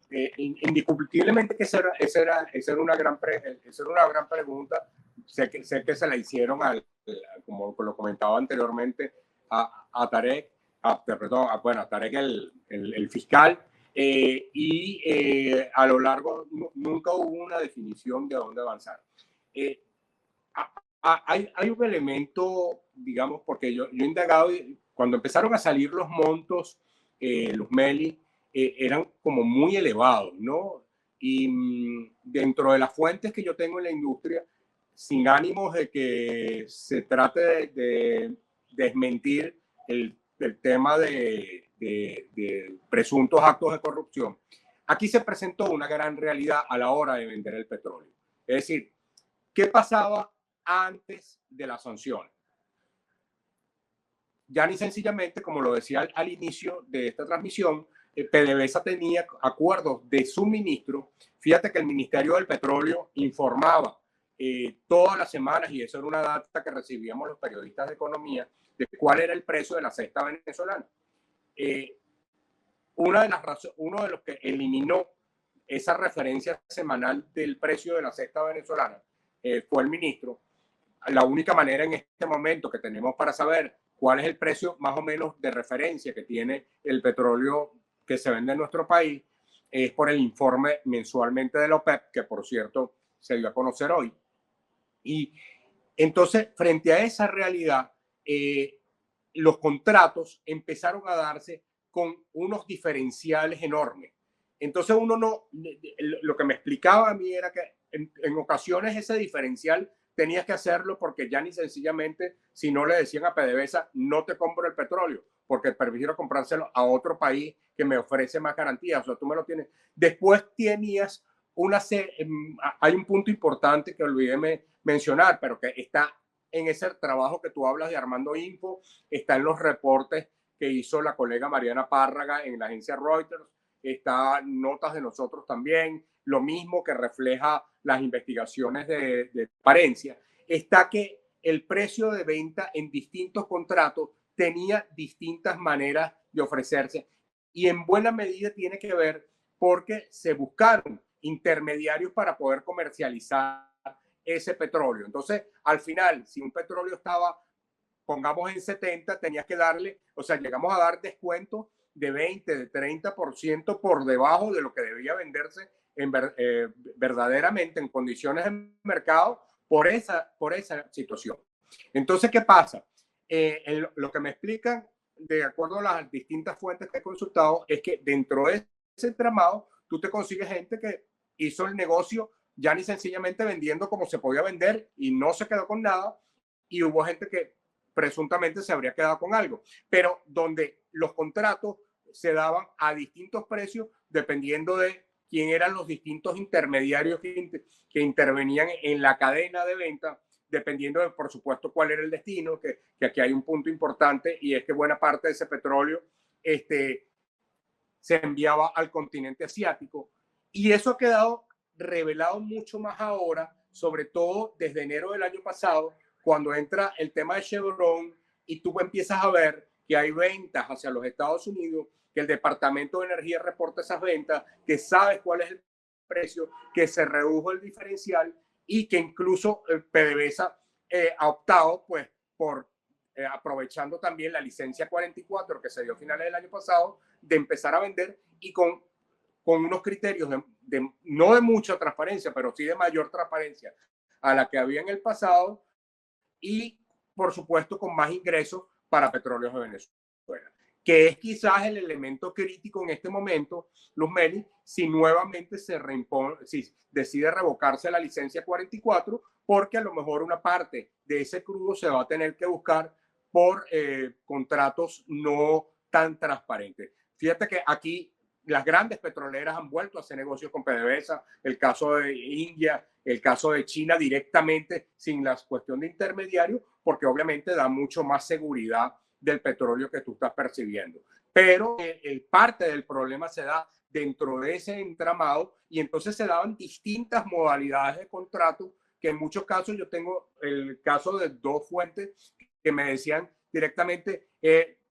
indiscutiblemente que esa era una gran pregunta. Sé que se la hicieron, como lo comentaba anteriormente, a Tarek, bueno, a Tarek el fiscal, a lo largo nunca hubo una definición de dónde avanzar. Hay un elemento, digamos, porque yo he indagado, cuando empezaron a salir los montos, los MELI, eran como muy elevados, ¿no? Y dentro de las fuentes que yo tengo en la industria, sin ánimos de que se trate de desmentir el tema de presuntos actos de corrupción, aquí se presentó una gran realidad a la hora de vender el petróleo. Es decir, ¿qué pasaba antes de la sanción? Ya ni sencillamente, como lo decía al inicio de esta transmisión, PDVSA tenía acuerdos de suministro. Fíjate que el Ministerio del Petróleo informaba todas las semanas, y eso era una data que recibíamos los periodistas de economía, de cuál era el precio de la cesta venezolana. Uno de los que eliminó esa referencia semanal del precio de la cesta venezolana fue el ministro. La única manera en este momento que tenemos para saber cuál es el precio más o menos de referencia que tiene el petróleo que se vende en nuestro país es por el informe mensualmente de la OPEP, que por cierto se dio a conocer hoy. Y entonces, frente a esa realidad, los contratos empezaron a darse con unos diferenciales enormes. Entonces lo que me explicaba a mí era que en ocasiones ese diferencial tenías que hacerlo porque ya ni sencillamente, si no le decían a PDVSA, no te compro el petróleo, porque prefiero comprárselo a otro país que me ofrece más garantías. O sea, tú me lo tienes. Después tenías hay un punto importante que olvidé mencionar, pero que está en ese trabajo que tú hablas de Armando Info, está en los reportes que hizo la colega Mariana Párraga en la agencia Reuters, está notas de nosotros también, lo mismo que refleja las investigaciones de transparencia, está que el precio de venta en distintos contratos tenía distintas maneras de ofrecerse, y en buena medida tiene que ver porque se buscaron intermediarios para poder comercializar ese petróleo. Entonces, al final, si un petróleo estaba, pongamos en 70, tenías que darle, o sea, llegamos a dar descuento de 20, de 30% por debajo de lo que debía venderse verdaderamente en condiciones de mercado por esa situación. Entonces, ¿qué pasa? Lo que me explican, de acuerdo a las distintas fuentes que he consultado, es que dentro de ese entramado, tú te consigues gente que hizo el negocio ya ni sencillamente vendiendo como se podía vender y no se quedó con nada, y hubo gente que presuntamente se habría quedado con algo, pero donde los contratos se daban a distintos precios dependiendo de quién eran los distintos intermediarios que intervenían en la cadena de venta, dependiendo de, por supuesto, cuál era el destino, que aquí hay un punto importante, y es que buena parte de ese petróleo se enviaba al continente asiático, y eso ha quedado revelado mucho más ahora, sobre todo desde enero del año pasado, cuando entra el tema de Chevron y tú empiezas a ver que hay ventas hacia los Estados Unidos, que el Departamento de Energía reporta esas ventas, que sabes cuál es el precio, que se redujo el diferencial y que incluso PDVSA ha optado pues por aprovechando también la licencia 44 que se dio a finales del año pasado, de empezar a vender y con unos criterios no de mucha transparencia, pero sí de mayor transparencia a la que había en el pasado, y por supuesto con más ingresos para Petróleos de Venezuela, que es quizás el elemento crítico en este momento, Luz Meli, si nuevamente si decide revocarse la licencia 44, porque a lo mejor una parte de ese crudo se va a tener que buscar por contratos no tan transparentes. Fíjate que aquí las grandes petroleras han vuelto a hacer negocios con PDVSA, el caso de India, el caso de China directamente, sin la cuestión de intermediario, porque obviamente da mucho más seguridad del petróleo que tú estás percibiendo. Pero parte del problema se da dentro de ese entramado, y entonces se daban distintas modalidades de contrato, que en muchos casos yo tengo el caso de dos fuentes que me decían directamente,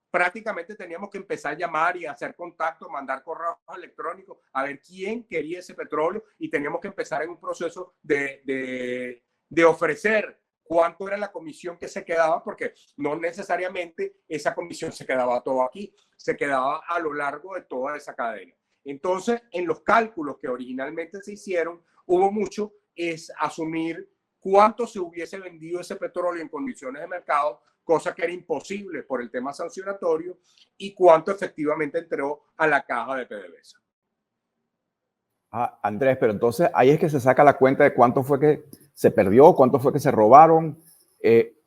prácticamente teníamos que empezar a llamar y hacer contacto, mandar correos electrónicos, a ver quién quería ese petróleo, y teníamos que empezar en un proceso de ofrecer cuánto era la comisión que se quedaba, porque no necesariamente esa comisión se quedaba todo aquí, se quedaba a lo largo de toda esa cadena. Entonces, en los cálculos que originalmente se hicieron, hubo mucho es asumir cuánto se hubiese vendido ese petróleo en condiciones de mercado, cosa que era imposible por el tema sancionatorio, y cuánto efectivamente entró a la caja de PDVSA. Ah, Andrés, pero entonces ahí es que se saca la cuenta de cuánto fue que se perdió, cuánto fue que se robaron.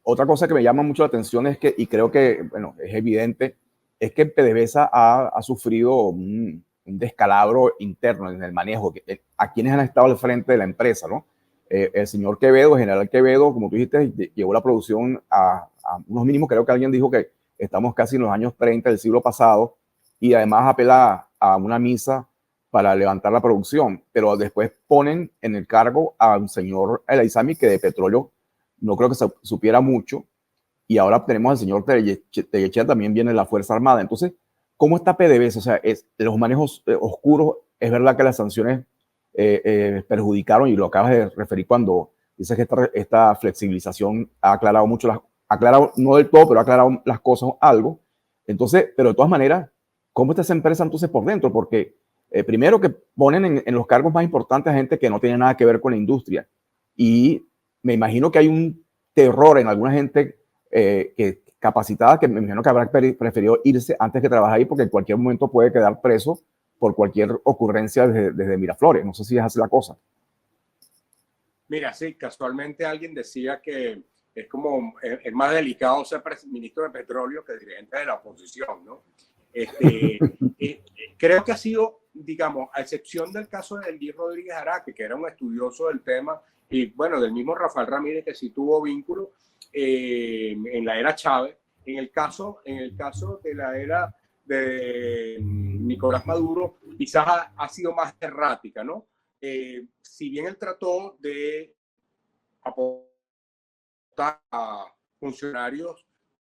Otra cosa que me llama mucho la atención es que, y creo que, bueno, es evidente, es que PDVSA ha sufrido un descalabro interno en el manejo, a quienes han estado al frente de la empresa, ¿no? El señor Quevedo, el general Quevedo, como tú dijiste, llevó la producción a unos mínimos. Creo que alguien dijo que estamos casi en los años 30 del siglo pasado, y además apela a una misa para levantar la producción, pero después ponen en el cargo a un señor El Aizami que de petróleo no creo que se supiera mucho, y ahora tenemos al señor Tellechea, también viene de la Fuerza Armada. Entonces, ¿cómo está PDVSA? O sea, los manejos oscuros, es verdad que las sanciones perjudicaron, y lo acabas de referir cuando dices que esta flexibilización ha aclarado mucho, aclarado no del todo, pero ha aclarado las cosas algo. Entonces, pero de todas maneras, ¿cómo está esa empresa entonces por dentro? Porque primero que ponen en los cargos más importantes a gente que no tiene nada que ver con la industria, y me imagino que hay un terror en alguna gente capacitada, que me imagino que habrá preferido irse antes que trabajar ahí, porque en cualquier momento puede quedar preso por cualquier ocurrencia desde Miraflores. No sé si es así la cosa. Mira, sí, casualmente alguien decía que es más delicado ser ministro de Petróleo que dirigente de la oposición, ¿no? Creo que ha sido, digamos, a excepción del caso de Elguir Rodríguez Araque, que era un estudioso del tema, y bueno, del mismo Rafael Ramírez, que sí tuvo vínculo en la era Chávez. En el caso de la era de Nicolás Maduro, quizás ha sido más errática, ¿no? Si bien él trató de aportar a funcionarios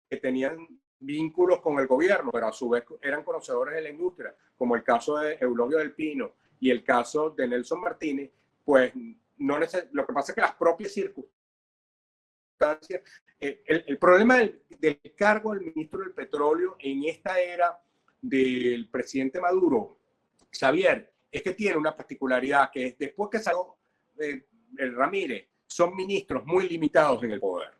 que tenían vínculos con el gobierno, pero a su vez eran conocedores de la industria, como el caso de Eulogio del Pino y el caso de Nelson Martínez, pues lo que pasa es que las propias circunstancias, el problema del cargo del ministro del Petróleo en esta era del presidente Maduro, Xavier, es que tiene una particularidad, que es después que salió el Ramírez, son ministros muy limitados en el poder.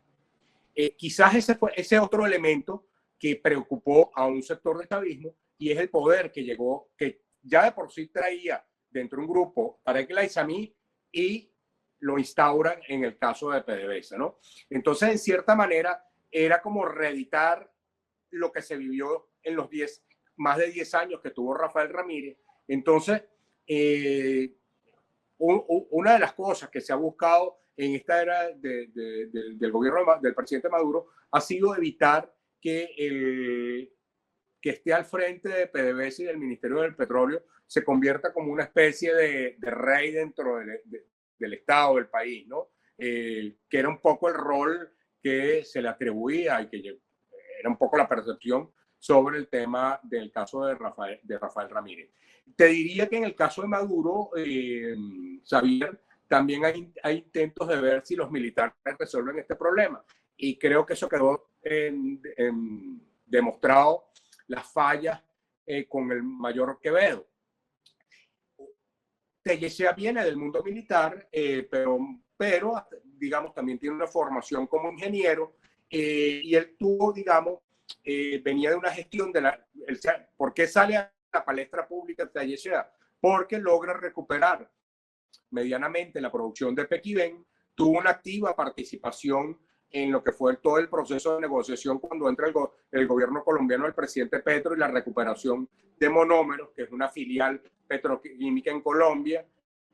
Quizás ese otro elemento que preocupó a un sector del chavismo, y es el poder que llegó, que ya de por sí traía dentro de un grupo Tarek El Aizami, y lo instauran en el caso de PDVSA, ¿no? Entonces, en cierta manera, era como reeditar lo que se vivió en los más de 10 años que tuvo Rafael Ramírez. Entonces, una de las cosas que se ha buscado en esta era del gobierno del presidente Maduro ha sido evitar que esté al frente de PDVSA y del Ministerio del Petróleo se convierta como una especie de rey dentro del Estado, del país, ¿no? Que era un poco el rol que se le atribuía y que era un poco la percepción sobre el tema del caso de Rafael Ramírez. Te diría que en el caso de Maduro, Xavier, también hay intentos de ver si los militares resuelven este problema. Y creo que eso quedó demostrado, las fallas con el mayor Quevedo. Tellechea viene del mundo militar, pero digamos, también tiene una formación como ingeniero, y él tuvo, digamos, venía de una gestión ¿por qué sale a la palestra pública Tellechea? Porque logra recuperar medianamente la producción de Pequibén, tuvo una activa participación en lo que fue todo el proceso de negociación cuando entra el gobierno colombiano del presidente Petro, y la recuperación de Monómeros, que es una filial petroquímica en Colombia,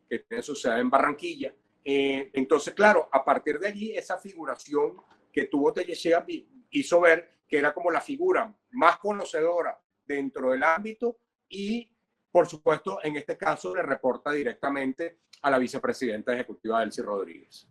que tiene su sede en Barranquilla. Entonces, claro, a partir de allí, esa figuración que tuvo Tellechea hizo ver que era como la figura más conocedora dentro del ámbito, y, por supuesto, en este caso le reporta directamente a la vicepresidenta ejecutiva Delcy Rodríguez.